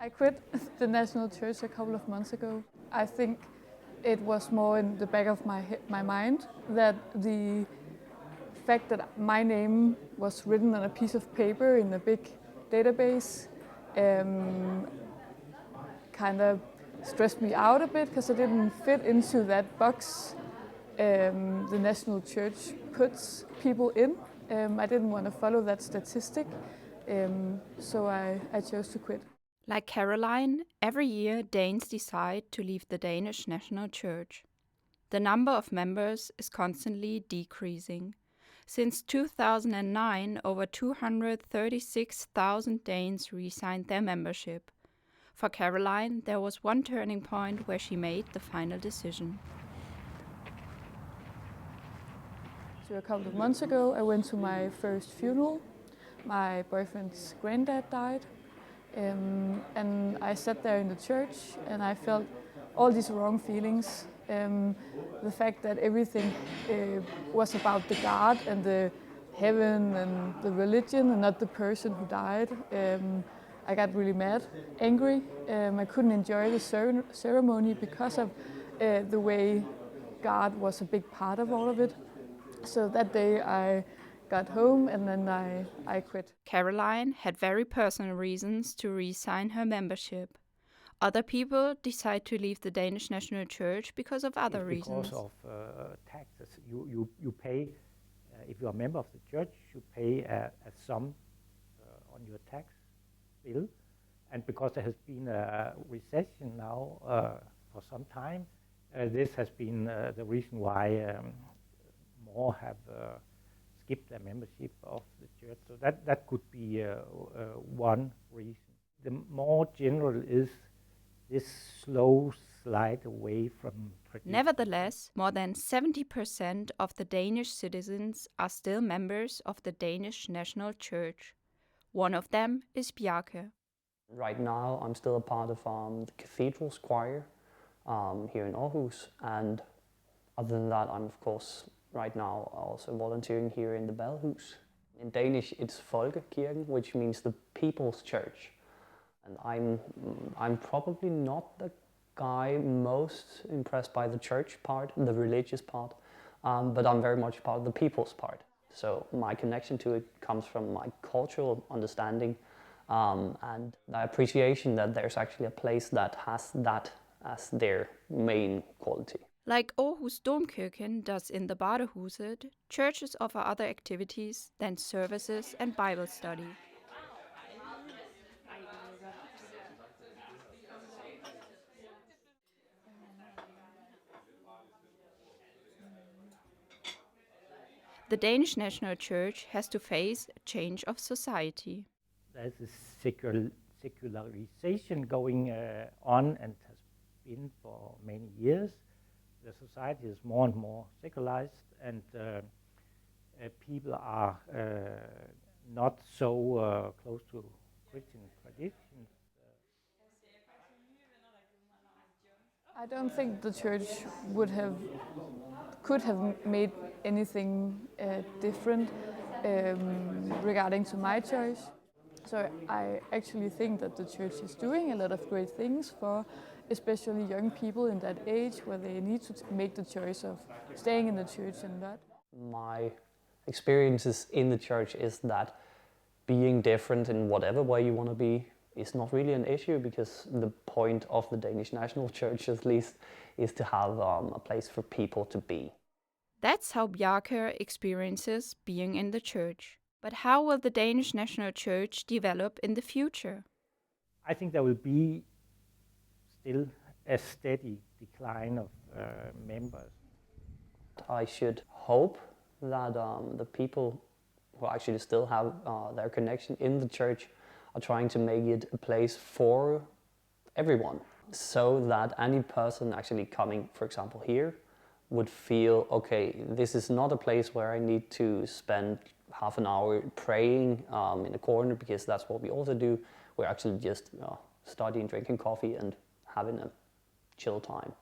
I quit the National Church a couple of months ago. I think it was more in the back of my mind that the fact that my name was written on a piece of paper in a big database kind of stressed me out a bit because I didn't fit into that box the National Church puts people in. I didn't want to follow that statistic, so I chose to quit. Like Caroline, every year Danes decide to leave the Danish National Church. The number of members is constantly decreasing. Since 2009, over 236,000 Danes resigned their membership. For Caroline, there was one turning point where she made the final decision. So a couple of months ago, I went to my first funeral. My boyfriend's granddad died. And I sat there in the church and I felt all these wrong feelings. The fact that everything was about the God and the heaven and the religion and not the person who died. I got really mad, angry. I couldn't enjoy the ceremony because of the way God was a big part of all of it. So that day I got home and then I quit. Caroline had very personal reasons to resign her membership. Other people decide to leave the Danish National Church because of other reasons. Because of taxes. You pay, if you are a member of the church, you pay a sum on your tax bill. And because there has been a recession now for some time, this has been the reason why more have skip their membership of the church. So that could be one reason. The more general is this slow slide away from tradition. Nevertheless, more than 70% of the Danish citizens are still members of the Danish National Church. One of them is Bjarke. Right now I'm still a part of the cathedral's choir here in Aarhus, and other than that I'm of course right now also volunteering here in the Bellhus. In Danish it's Folkekirken, which means the people's church. And I'm probably not the guy most impressed by the church part, the religious part, but I'm very much part of the people's part. So my connection to it comes from my cultural understanding and the appreciation that there's actually a place that has that as their main quality. Like Aarhus Domkirken does in the Badehuset, churches offer other activities than services and Bible study. The Danish National Church has to face a change of society. There's a secularization going on and has been for many years. The society is more and more secularized, and people are not so close to Christian traditions. I don't think the church could have made anything different regarding to my choice. So I actually think that the church is doing a lot of great things for especially young people in that age where they need to make the choice of staying in the church and not. My experiences in the church is that being different in whatever way you want to be is not really an issue, because the point of the Danish National Church, at least, is to have a place for people to be. That's how Bjarke experiences being in the church. But how will the Danish National Church develop in the future? I think there will be still a steady decline of members. I should hope that the people who actually still have their connection in the church are trying to make it a place for everyone, so that any person actually coming, for example, here, would feel, okay, this is not a place where I need to spend half an hour praying in a corner, because that's what we also do. We're actually just studying, drinking coffee and having a chill time.